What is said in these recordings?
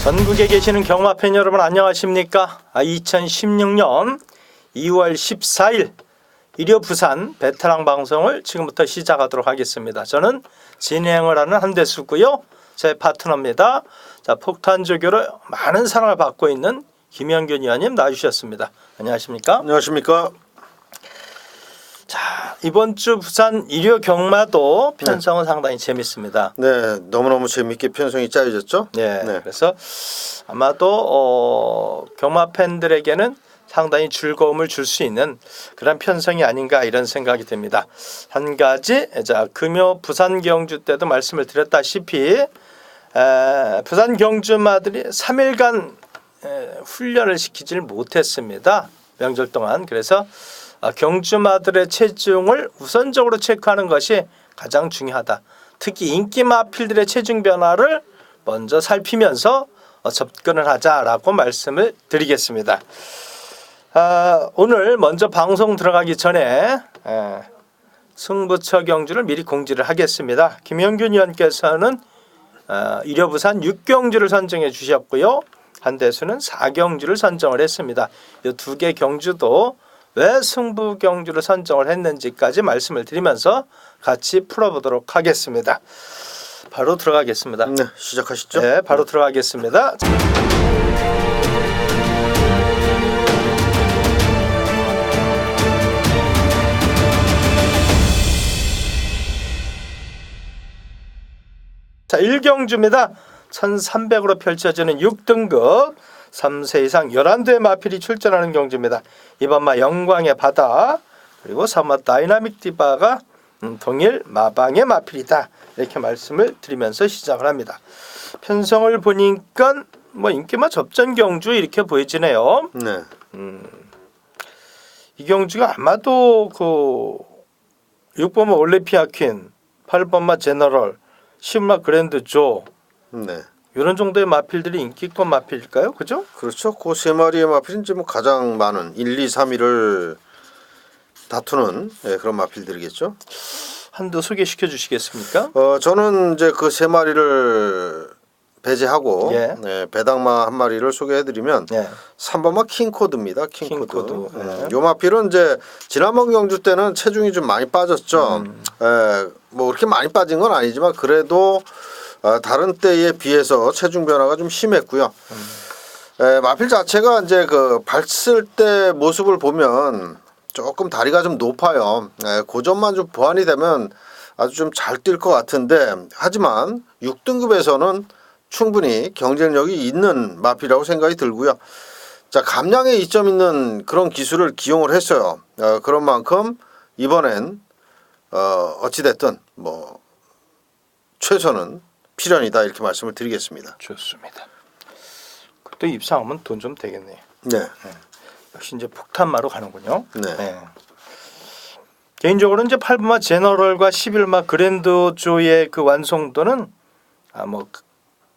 전국에 계시는 경마 팬 여러분 안녕하십니까? 2016년 2월 14일 일요 부산 베테랑 방송을 지금부터 시작하도록 하겠습니다. 저는 진행을 하는 한대수고요. 제 파트너입니다. 자, 폭탄조교로 많은 사랑을 받고 있는 김영균 의원님 나와주셨습니다. 안녕하십니까? 안녕하십니까? 자, 이번 주 부산 일요 경마도 편성은 상당히 재밌습니다. 네, 너무너무 재밌게 편성이 짜여졌죠? 네. 그래서 아마도 경마 팬들에게는 상당히 즐거움을 줄 수 있는 그런 편성이 아닌가 이런 생각이 듭니다. 한 가지, 자, 금요 부산 경주 때도 말씀을 드렸다시피 부산 경주마들이 3일간 훈련을 시키질 못했습니다. 명절 동안. 그래서 경주마들의 체중을 우선적으로 체크하는 것이 가장 중요하다. 특히 인기 마필들의 체중 변화를 먼저 살피면서 접근을 하자라고 말씀을 드리겠습니다. 오늘 먼저 방송 들어가기 전에 승부처 경주를 미리 공지를 하겠습니다. 김영균 의원께서는 일요 부산 6경주를 선정해 주셨고요. 한대수는 4경주를 선정을 했습니다. 이 두 개 경주도 왜 승부 경주를 선정을 했는지까지 말씀을 드리면서 같이 풀어보도록 하겠습니다. 바로 들어가겠습니다. 네, 시작하시죠. 네, 바로 들어가겠습니다. 자, 1경주입니다. 1300으로 펼쳐지는 6등급 3세 이상 11대의 마필이 출전하는 경주입니다. 이번 마 영광의 바다 그리고 3마 다이나믹 디바가 동일 마방의 마필이다. 이렇게 말씀을 드리면서 시작을 합니다. 편성을 보니까 뭐 인기마 접전 경주 이렇게 보여지네요. 네. 이 경주가 아마도 그 6번마 올레피아 퀸, 8번마 제너럴, 10마 그랜드 조 네. 이런 정도의 마필들이 인기권 마필일까요? 그죠? 그렇죠. 그 세 마리의 마필은 이제 뭐 가장 많은 1, 2, 3위를 다투는 그런 마필들이겠죠. 한두 소개시켜 주시겠습니까? 저는 이제 그 세 마리를 배제하고 배당마 한 마리를 소개해드리면 3번마 킹코드입니다. 킹코드. 요 마필은 이제 지난번 경주 때는 체중이 좀 많이 빠졌죠. 뭐 그렇게 많이 빠진 건 아니지만 그래도 다른 때에 비해서 체중 변화가 좀 심했고요. 마필 자체가 이제 그 발쓸 때 모습을 보면 조금 다리가 좀 높아요. 그 점만 좀 보완이 되면 아주 좀 잘 뛸 것 같은데 하지만 6등급에서는 충분히 경쟁력이 있는 마필이라고 생각이 들고요. 자, 감량에 이점 있는 그런 기술을 기용을 했어요. 그런 만큼 이번엔 어찌됐든 뭐 최선은 필연이다 이렇게 말씀을 드리겠습니다. 좋습니다. 그때 입상하면 돈 좀 되겠네요. 네. 역시 이제 폭탄마로 가는군요. 네. 개인적으로 이제 8번마 제너럴과 11마 그랜드 조의 그 완성도는 뭐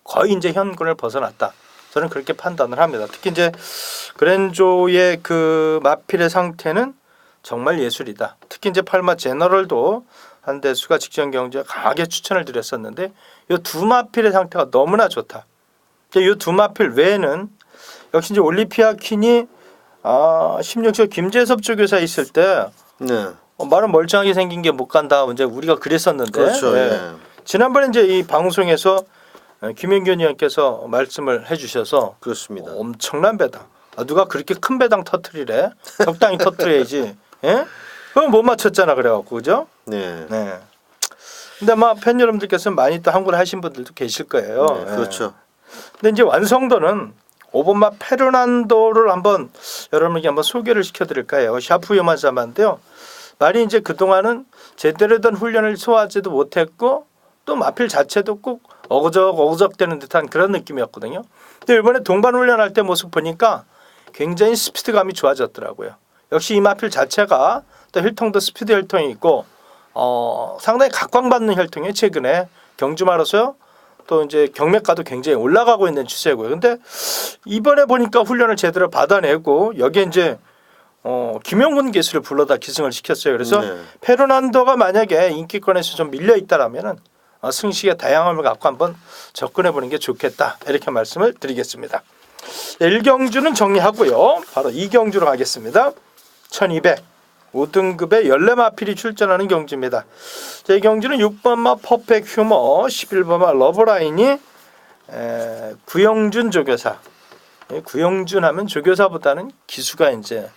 거의 이제 현군을 벗어났다. 저는 그렇게 판단을 합니다. 특히 이제 그랜조의 그 마필의 상태는 정말 예술이다. 특히 이제 8마 제너럴도 한대수가 직전 경주에 강하게 추천을 드렸었는데 이 두 마필의 상태가 너무나 좋다. 이 두 마필 외에는 역시 이제 올리피아 퀸이 16세 김재섭 조교사 있을 때 말은 멀쩡하게 생긴 게 못 간다. 이제 우리가 그랬었는데 그렇죠. 지난번에 이제 이 방송에서 김영균 의원께서 말씀을 해주셔서 그렇습니다. 엄청난 배당. 누가 그렇게 큰 배당 터트리래? 적당히 터트려야지. 예? 그럼 못 맞췄잖아 그래갖고 그죠? 네. 근데 아마 팬 여러분들께서는 많이 또 함구를 하신 분들도 계실 거예요. 그렇죠. 근데 이제 완성도는 5번마 페르난도를 한번 여러분에게 한번 소개를 시켜드릴까요? 샤프 요만사만인데요. 말이 이제 그동안은 제대로 된 훈련을 소화하지도 못했고 또 마필 자체도 꼭 어그적어그적대는 듯한 그런 느낌이었거든요. 근데 이번에 동반 훈련할 때 모습 보니까 굉장히 스피드감이 좋아졌더라고요. 역시 이 마필 자체가 또 혈통도 스피드 혈통이 있고 상당히 각광받는 혈통이에요. 최근에 경주마로서 또 이제 경매가도 굉장히 올라가고 있는 추세고요. 근데 이번에 보니까 훈련을 제대로 받아내고 여기에 이제 김영훈 기수를 불러다 기승을 시켰어요. 그래서 페르난도가 만약에 인기권에서 좀 밀려 있다라면은 승식의 다양함을 갖고 한번 접근해 보는 게 좋겠다 이렇게 말씀을 드리겠습니다. 1경주는 정리하고요. 바로 2경주로 가겠습니다. 1200 5등급의 14마필이 출전하는 경주입니다. 자, 이 경주는 6번마 퍼펙트 휴머, 11번마 러브라인이 구영준 조교사. 구영준 하면 조교사보다는 기수가 이제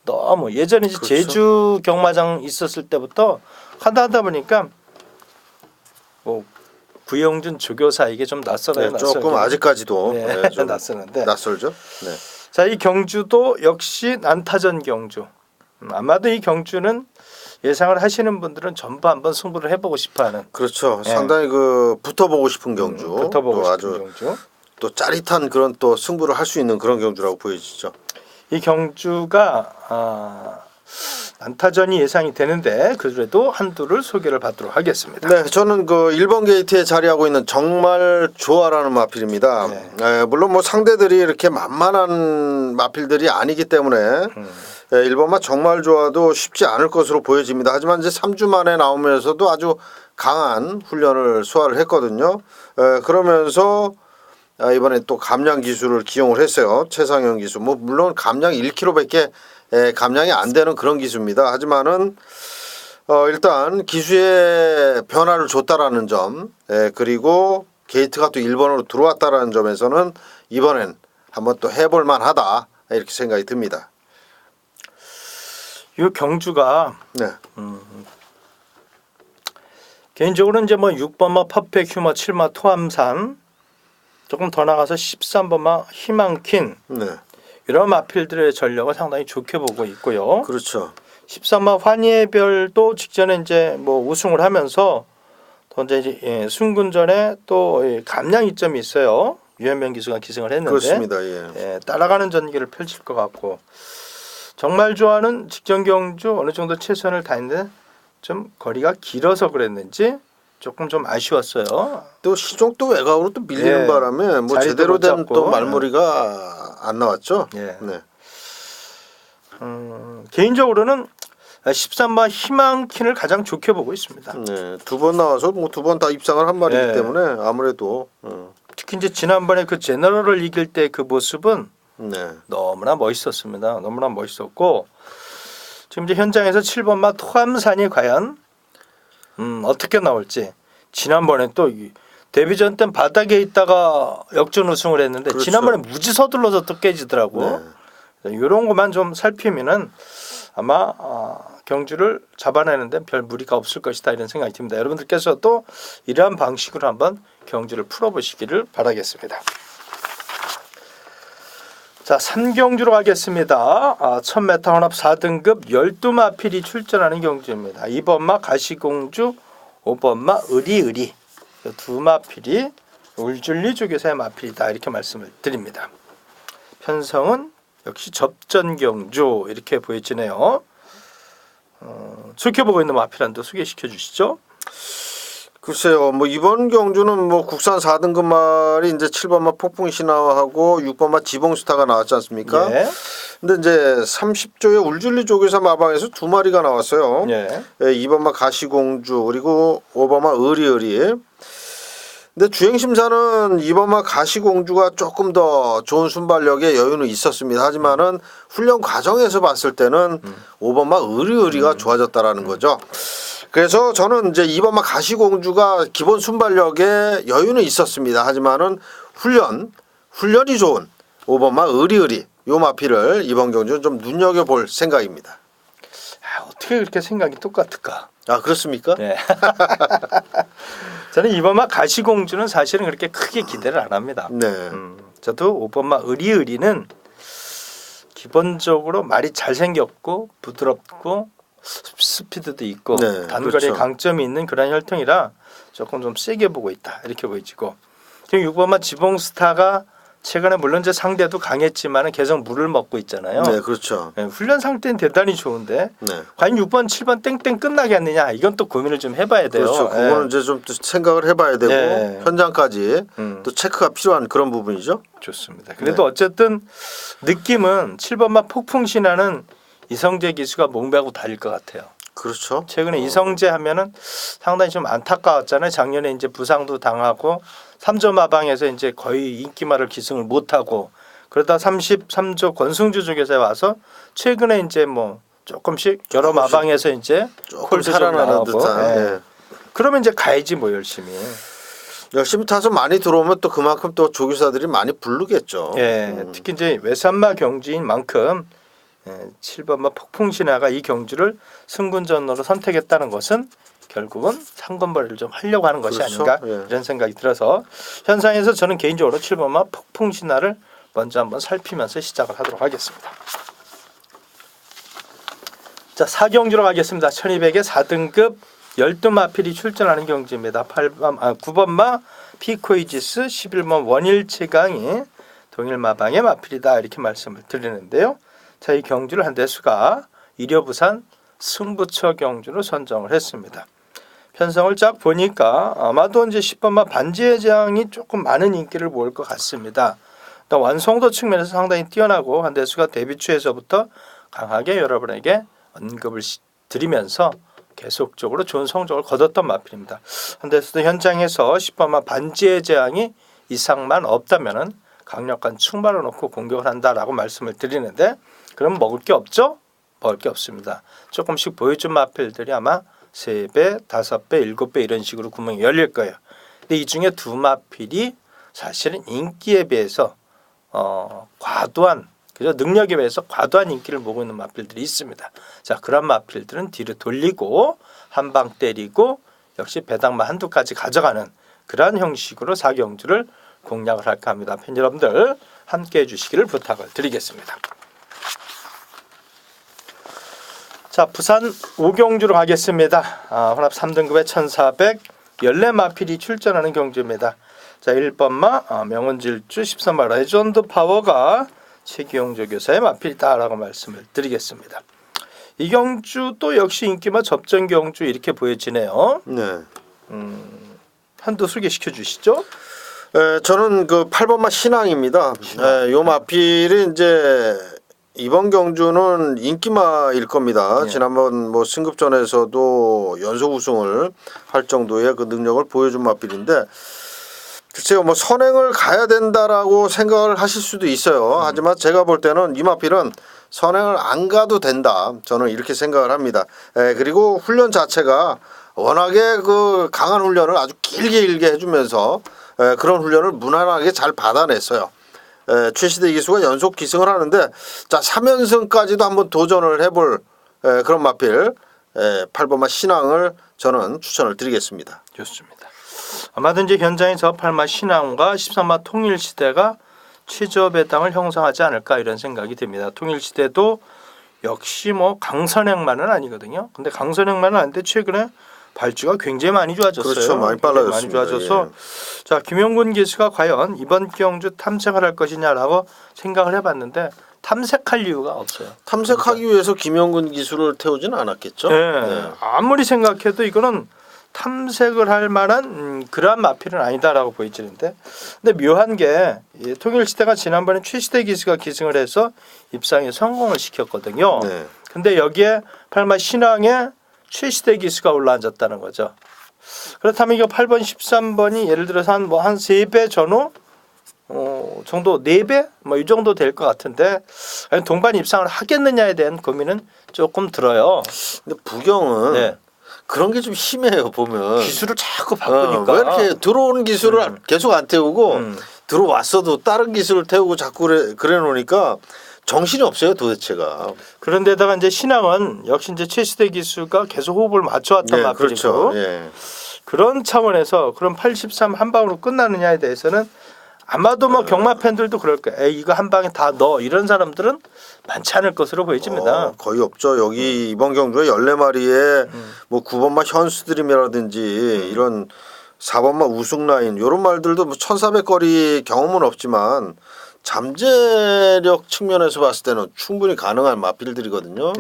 너무 예전에 이제 그렇죠. 제주 경마장 있었을 때부터 하다 보니까 뭐 구영준 조교사 이게 좀 낯설어요. 네, 조금 아직까지도 네, 좀 낯설는데 낯설죠. 네. 자, 이 경주도 역시 난타전 경주. 아마도 이 경주는 예상을 하시는 분들은 전부 한번 승부를 해보고 싶어하는. 그렇죠. 네. 상당히 그 붙어보고 싶은 경주. 붙어보고 또 싶은 아주 경주. 또 짜릿한 그런 또 승부를 할 수 있는 그런 경주라고 보여지죠. 이 경주가 난타전이 예상이 되는데 그래도 한두를 소개를 받도록 하겠습니다. 네, 저는 그 1번 게이트에 자리하고 있는 정말 좋아라는 마필입니다. 네. 물론 뭐 상대들이 이렇게 만만한 마필들이 아니기 때문에 1번마 정말 좋아도 쉽지 않을 것으로 보여집니다. 하지만 이제 3주 만에 나오면서도 아주 강한 훈련을 소화를 했거든요. 그러면서 이번에 또 감량 기술을 기용을 했어요. 최상현 기수. 뭐 물론 감량 1kg밖에 감량이 안 되는 그런 기수입니다. 하지만은 일단 기수의 변화를 줬다라는 점, 그리고 게이트가 또 1번으로 들어왔다라는 점에서는 이번엔 한번 또 해볼 만하다 이렇게 생각이 듭니다. 이 경주가 네. 개인적으로는 이제 뭐 6번마 퍼펙트 휴머 7마 토암산 조금 더 나가서 13번마 희망킨 네. 이런 마필들의 전력을 상당히 좋게 보고 있고요. 그렇죠. 13마 환희의 별도 직전에 이제 뭐 우승을 하면서 더 이제 순군전에 또 감량 이점이 있어요. 유현명 기수가 기승을 했는데 그렇습니다. 따라가는 전기를 펼칠 것 같고 정말 좋아하는 직전 경주 어느 정도 최선을 다했는데 좀 거리가 길어서 그랬는지 조금 좀 아쉬웠어요. 또 시종 또 외곽으로 또 밀리는 바람에 뭐 제대로 된 또 말머리가 안 나왔죠. 네. 네. 개인적으로는 13마 희망킨을 가장 좋게 보고 있습니다. 네, 2번 나와서 뭐 2번 다 입상을 한 말이기 때문에 아무래도 특히 이제 지난번에 그 제너럴을 이길 때 그 모습은 네. 너무나 멋있었습니다. 너무나 멋있었고 지금 이제 현장에서 7번마 토암산이 과연 어떻게 나올지 지난번에 또 데뷔전 땐 바닥에 있다가 역전 우승을 했는데 그렇죠. 지난번에 무지 서둘러서 또 깨지더라고. 네. 이런 것만 좀 살피면은 아마 경주를 잡아내는데 별 무리가 없을 것이다 이런 생각이 듭니다. 여러분들께서도 이러한 방식으로 한번 경주를 풀어보시기를 바라겠습니다. 자, 3경주로 가겠습니다. 1000m 혼합 4등급 12마필이 출전하는 경주입니다. 2번마 가시공주, 5번마 의리의리 두 마필이 울줄리 조교사의 마필이다 이렇게 말씀을 드립니다. 편성은 역시 접전 경주 이렇게 보여지네요. 좋게 보고 있는 마필 한도 소개시켜 주시죠. 글쎄요, 뭐 이번 경주는 뭐 국산 4등급 말이 이제 7번마 폭풍신화하고 6번마 지봉스타가 나왔지 않습니까? 예. 근데 이제 30조의 울줄리 조교사 마방에서 2마리가 나왔어요. 예. 2번마 가시공주 그리고 5번마 의리의리. 근데 주행심사는 2번마 가시공주가 조금 더 좋은 순발력에 여유는 있었습니다. 하지만은 훈련 과정에서 봤을 때는 5번마 의리의리가 좋아졌다라는 거죠. 그래서 저는 이제 2번마 가시공주가 기본 순발력에 여유는 있었습니다. 하지만은 훈련이 좋은 5번마 의리의리 요 마필을 이번 경주는 좀 눈여겨볼 생각입니다. 어떻게 그렇게 생각이 똑같을까? 아, 그렇습니까? 네. 저는 2번마 가시공주는 사실은 그렇게 크게 기대를 안 합니다. 네. 저도 5번마 의리의리는 기본적으로 말이 잘생겼고 부드럽고 스피드도 있고 네, 단거리에 그렇죠. 강점이 있는 그런 혈통이라 조금 좀 세게 보고 있다 이렇게 보이지고 지금 6번마 지봉스타가 최근에 물론 이제 상대도 강했지만 계속 물을 먹고 있잖아요. 네, 그렇죠. 네, 훈련 상태는 대단히 좋은데 네. 과연 6번, 7번 땡땡 끝나겠느냐 이건 또 고민을 좀 해봐야 돼요. 그렇죠. 그거는 이제 좀 생각을 해봐야 되고 네. 현장까지 또 체크가 필요한 그런 부분이죠. 좋습니다. 그래도 어쨌든 느낌은 7번마 폭풍신화는 이성재 기수가 몽배하고 달릴 것 같아요. 그렇죠. 최근에 이성재 하면은 상당히 좀 안타까웠잖아요. 작년에 이제 부상도 당하고 3조 마방에서 이제 거의 인기말을 기승을 못하고 그러다 33조 권승주 조교사에 와서 최근에 이제 뭐 조금씩 여러 마방에서 이제 조금 살아나는 듯한. 예. 그러면 이제 가야지 뭐 열심히 타서 많이 들어오면 또 그만큼 또 조교사들이 많이 부르겠죠. 예, 특히 이제 외산마 경주인 만큼 7번마 폭풍신화가 이 경주를 승군전으로 선택했다는 것은 결국은 상금벌이를 좀 하려고 하는 것이 그렇죠. 아닌가 예. 이런 생각이 들어서 현상에서 저는 개인적으로 7번마 폭풍신화를 먼저 한번 살피면서 시작을 하도록 하겠습니다. 자, 4경주로 가겠습니다. 1200에 4등급 12마필이 출전하는 경주입니다. 9번마 피코이지스, 11번 원일체강이 동일마방의 마필이다 이렇게 말씀을 드리는데요. 자, 이 경주를 한 대수가 일여부산 승부처 경주로 선정을 했습니다. 편성을 쫙 보니까 아마도 이제 10번마 반지의 제왕이 조금 많은 인기를 모을 것 같습니다. 완성도 측면에서 상당히 뛰어나고 한 대수가 데뷔 초에서부터 강하게 여러분에게 언급을 드리면서 계속적으로 좋은 성적을 거뒀던 마필입니다. 한 대수도 현장에서 10번마 반지의 제왕이 이상만 없다면은 강력한 충발을 놓고 공격을 한다라고 말씀을 드리는데 그럼 먹을 게 없죠? 먹을 게 없습니다. 조금씩 보여준 마필들이 아마 3배, 5배, 7배 이런 식으로 구멍이 열릴 거예요. 근데 이 중에 두 마필이 사실은 인기에 비해서 과도한 그죠? 능력에 비해서 과도한 인기를 모으고 있는 마필들이 있습니다. 자, 그런 마필들은 뒤로 돌리고 한 방 때리고 역시 배당마 한두 가지 가져가는 그러한 형식으로 4경주를 공략을 할까 합니다. 팬 여러분들 함께해 주시기를 부탁을 드리겠습니다. 자, 부산 5경주로 가겠습니다. 혼합 3등급에 1400 14마필이 출전하는 경주입니다. 자, 1번마 명언질주 13마 레전드 파워가 최기용 조교사의 마필이다라고 말씀을 드리겠습니다. 이 경주 또 역시 인기마 접전 경주 이렇게 보여지네요. 네. 한두 소개시켜 주시죠. 저는 그 8번마 신앙입니다. 요 마필이 이제 이번 경주는 인기마일 겁니다. 지난번 뭐 승급전에서도 연속 우승을 할 정도의 그 능력을 보여준 마필인데 글쎄요, 뭐 선행을 가야 된다라고 생각을 하실 수도 있어요. 하지만 제가 볼 때는 이 마필은 선행을 안 가도 된다. 저는 이렇게 생각을 합니다. 그리고 훈련 자체가 워낙에 그 강한 훈련을 아주 길게 해주면서 그런 훈련을 무난하게 잘 받아냈어요. 최시대 기수가 연속 기승을 하는데 자 3연승까지도 한번 도전을 해볼 그런 마필 8번마 신앙을 저는 추천을 드리겠습니다. 좋습니다. 아마든지 현장에서 8마 신앙과 13마 통일시대가 최저 배당을 형성하지 않을까 이런 생각이 듭니다. 통일시대도 역시 뭐 강선행만은 아니거든요. 근데 강선행만은 아닌데 최근에 발주가 굉장히 많이 좋아졌어요. 그렇죠. 많이 빨라졌습니다. 많이 좋아져서 자, 김용군 기수가 과연 이번 경주 탐색을 할 것이냐라고 생각을 해봤는데 탐색할 이유가 없어요. 탐색하기 위해서 김영군 기수를 태우지는 않았겠죠. 네. 아무리 생각해도 이거는 탐색을 할 만한 그러한 마필은 아니다라고 보이지는데 근데 묘한 게 통일시대가 지난번에 최시대 기수가 기승을 해서 입상에 성공을 시켰거든요. 네. 근데 여기에 8마 신앙에 최시대 기수가 올라앉았다는 거죠. 그렇다면 이거 8번 13번이 예를 들어서 한 3배 전후 정도 4배 뭐 이 정도 될 것 같은데 동반 입상을 하겠느냐에 대한 고민은 조금 들어요. 근데 부경은 그런 게 좀 심해요. 보면 기술을 자꾸 바꾸니까 왜 이렇게 들어오는 기술을 계속 안 태우고 들어왔어도 다른 기술을 태우고 자꾸 그래 놓으니까 정신이 없어요 도대체가. 그런데다가 이제 신앙은 역시 이제 최시대 기수가 계속 호흡을 맞춰왔던 마필이고 그렇죠. 그런 차원에서 그럼 83 한 방으로 끝나느냐에 대해서는 아마도 뭐 경마 팬들도 그럴 거예요. 이거 한 방에 다 넣어 이런 사람들은 많지 않을 것으로 보여집니다. 거의 없죠. 여기 이번 경주에 14마리에 뭐 9번마 현수드림이라든지 이런 4번마 우승라인 이런 말들도 뭐 1400거리 경험은 없지만 잠재력 측면에서 봤을 때는 충분히 가능한 마필들이거든요.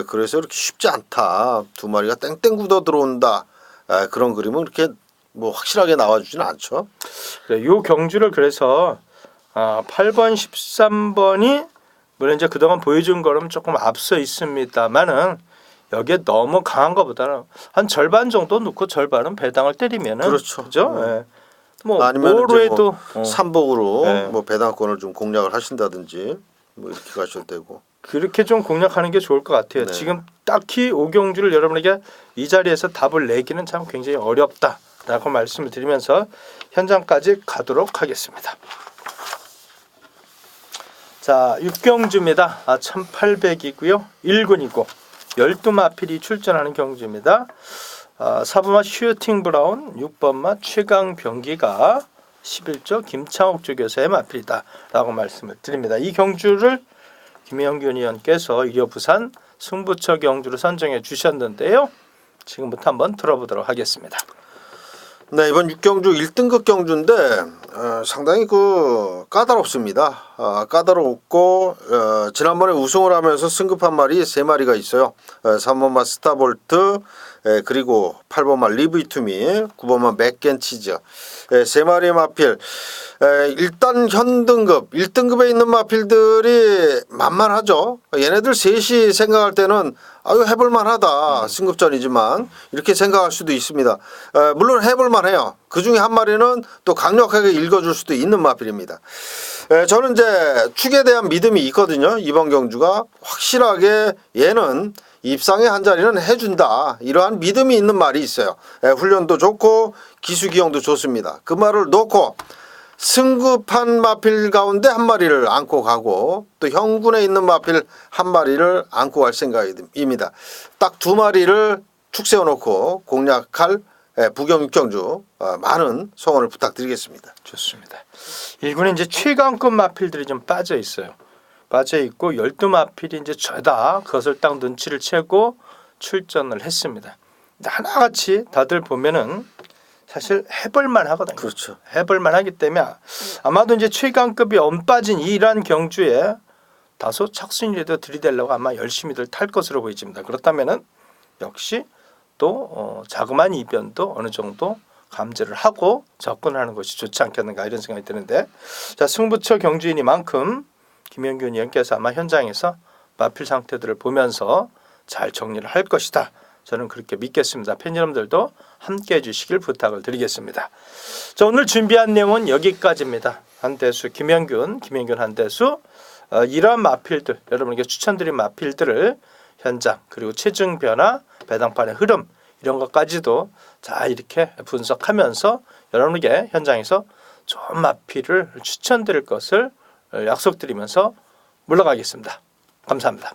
그래서 이렇게 쉽지 않다. 두 마리가 땡땡 굳어 들어온다. 그런 그림은 그렇게 뭐 확실하게 나와주지는 않죠. 이 경주를 그래서 8번, 13번이 물론 이제 그동안 보여준 거는 조금 앞서 있습니다만은 여기에 너무 강한 것보다는 한 절반 정도 넣고 절반은 배당을 때리면은 그렇죠. 그죠? 네. 뭐 아니면 뭐로 해도 삼복으로 뭐 배당권을 좀 공략을 하신다든지 뭐 이렇게 가셔도 되고. 그렇게 좀 공략하는 게 좋을 것 같아요. 네. 지금 딱히 오경주를 여러분에게 이 자리에서 답을 내기는 참 굉장히 어렵다라고 말씀을 드리면서 현장까지 가도록 하겠습니다. 자, 육경주입니다. 1800이고요. 1군이고 12마필이 출전하는 경주입니다. 4번마 슈팅 브라운, 6번마 최강병기가 11조 김창옥 주교사의 마필이다라고 말씀을 드립니다. 이 경주를 김영균 의원께서 일요 부산 승부처 경주로 선정해 주셨는데요. 지금부터 한번 들어보도록 하겠습니다. 네, 이번 6경주 1등급 경주인데 상당히 까다롭습니다. 까다롭고 지난번에 우승을 하면서 승급한 말이 3마리가 있어요. 3번마 스타볼트, 그리고 8번마 리브이투미, 9번마 맥앤치즈 3마리의 마필. 일단 현등급 1등급에 있는 마필들이 만만하죠. 얘네들 셋이 생각할 때는 아유 해볼만하다. 승급전이지만 이렇게 생각할 수도 있습니다. 물론 해볼만해요. 그중에 한 마리는 또 강력하게 읽어줄 수도 있는 마필입니다. 저는 이제 축에 대한 믿음이 있거든요. 이번 경주가 확실하게 얘는 입상의 한 자리는 해준다. 이러한 믿음이 있는 말이 있어요. 훈련도 좋고 기수기용도 좋습니다. 그 말을 놓고 승급한 마필 가운데 한 마리를 안고 가고 또 형군에 있는 마필 한 마리를 안고 갈 생각입니다. 딱 2마리를 축 세워놓고 공략할 부경 6경주 많은 성원을 부탁드리겠습니다. 좋습니다. 1군에 이제 최강급 마필들이 좀 빠져 있어요. 빠져 있고 12마필이 이제 죄다 그것을 딱 눈치를 채고 출전을 했습니다. 하나같이 다들 보면은 사실 해볼만 하거든요. 그렇죠. 해볼만 하기 때문에 아마도 이제 최강급이 엇빠진 이러한 경주에 다소 착순이라도 들이대려고 아마 열심히들 탈 것으로 보여집니다. 그렇다면은 역시 또 자그마한 이변도 어느 정도 감지를 하고 접근하는 것이 좋지 않겠는가 이런 생각이 드는데, 자, 승부처 경주이니만큼 김영균 의원께서 아마 현장에서 마필 상태들을 보면서 잘 정리를 할 것이다. 저는 그렇게 믿겠습니다. 팬 여러분들도 함께해 주시길 부탁을 드리겠습니다. 자, 오늘 준비한 내용은 여기까지입니다. 한대수 김영균 한대수 이러한 마필들, 여러분에게 추천드린 마필들을 현장 그리고 체중 변화, 배당판의 흐름 이런 것까지도 자 이렇게 분석하면서 여러분에게 현장에서 좋은 마필을 추천드릴 것을 약속드리면서 물러가겠습니다. 감사합니다.